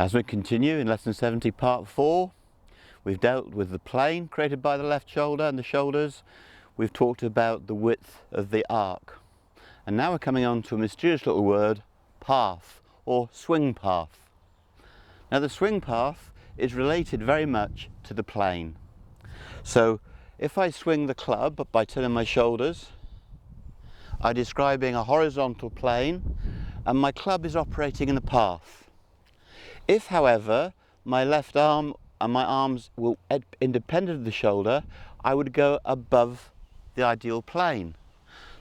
As we continue in Lesson 70 Part 4, we've dealt with the plane created by the left shoulder and the shoulders. We've talked about the width of the arc. And now we're coming on to a mysterious little word, path or swing path. Now the swing path is related very much to the plane. So if I swing the club by turning my shoulders, I'm describing a horizontal plane and my club is operating in a path. If, however, my left arm and my arms were independent of the shoulder, I would go above the ideal plane.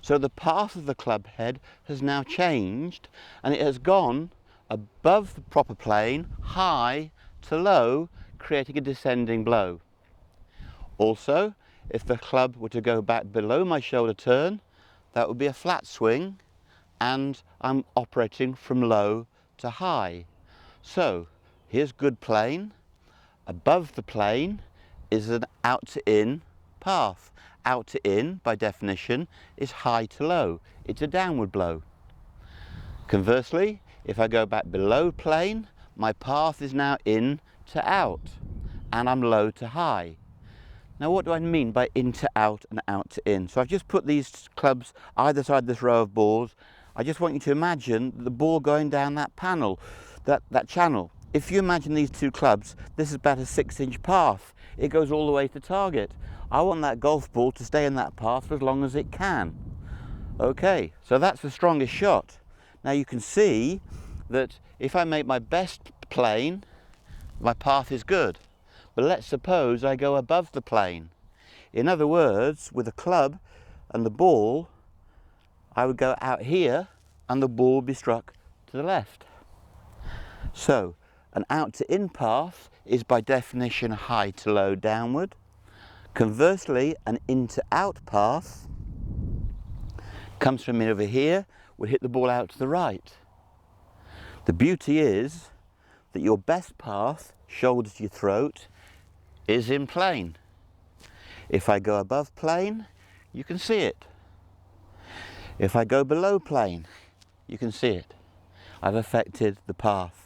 So the path of the club head has now changed and it has gone above the proper plane, high to low, creating a descending blow. Also, if the club were to go back below my shoulder turn, that would be a flat swing and I'm operating from low to high. So here's good plane. Above the plane is an out to in path. Out to in, by definition, is high to low. It's a downward blow. Conversely, if I go back below plane, my path is now in to out and I'm low to high. Now what do I mean by in to out and out to in? So I've just put these clubs either side of this row of balls. I just want you to imagine the ball going down that panel, that channel. If you imagine these two clubs, this is about a 6-inch path. It goes all the way to target. I want that golf ball to stay in that path for as long as it can. Okay, so that's the strongest shot. Now you can see that if I make my best plane, my path is good. But let's suppose I go above the plane. In other words, with a club and the ball, I would go out here and the ball would be struck to the left. So an out to in path is by definition high to low downward. Conversely, an in to out path comes from in over here, would hit the ball out to the right. The beauty is that your best path, shoulder to your throat, is in plane. If I go above plane, you can see it. If I go below plane, you can see it. I've affected the path.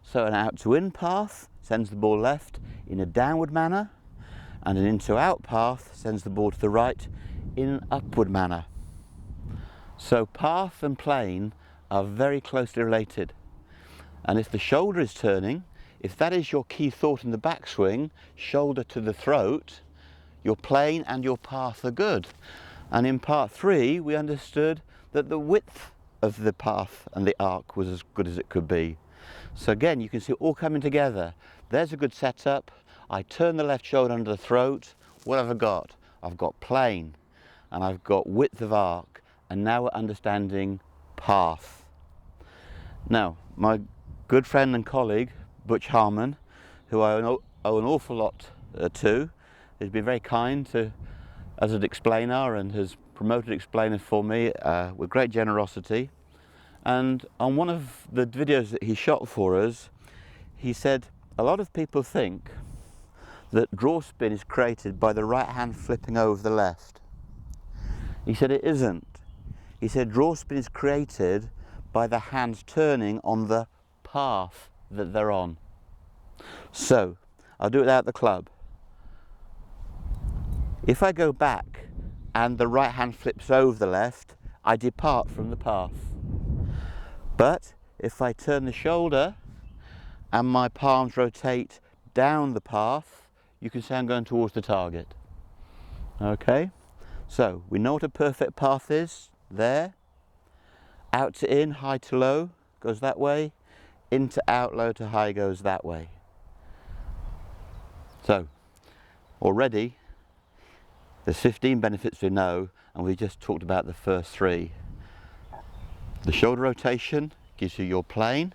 So an out to in path sends the ball left in a downward manner, and an in to out path sends the ball to the right in an upward manner. So path and plane are very closely related. And if the shoulder is turning, if that is your key thought in the backswing, shoulder to the throat, your plane and your path are good. And in part 3, we understood that the width of the path and the arc was as good as it could be. So again, you can see it all coming together. There's a good setup. I turn the left shoulder under the throat. What have I got? I've got plane and I've got width of arc, and now we're understanding path. Now, my good friend and colleague, Butch Harmon, who I owe an awful lot to, has been very kind to as an explainer and has promoted explainer for me with great generosity. And on one of the videos that he shot for us, he said a lot of people think that draw spin is created by the right hand flipping over the left. He said it isn't. He said draw spin is created by the hands turning on the path that they're on. So I'll do it without the club. If I go back and the right hand flips over the left, I depart from the path. But if I turn the shoulder and my palms rotate down the path, you can say I'm going towards the target. Okay, so we know what a perfect path is there. Out to in, high to low goes that way. In to out, low to high goes that way. So already there's 15 benefits we know, and we just talked about the first 3. The shoulder rotation gives you your plane,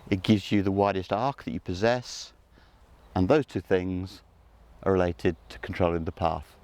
it gives you the widest arc that you possess, and those 2 things are related to controlling the path.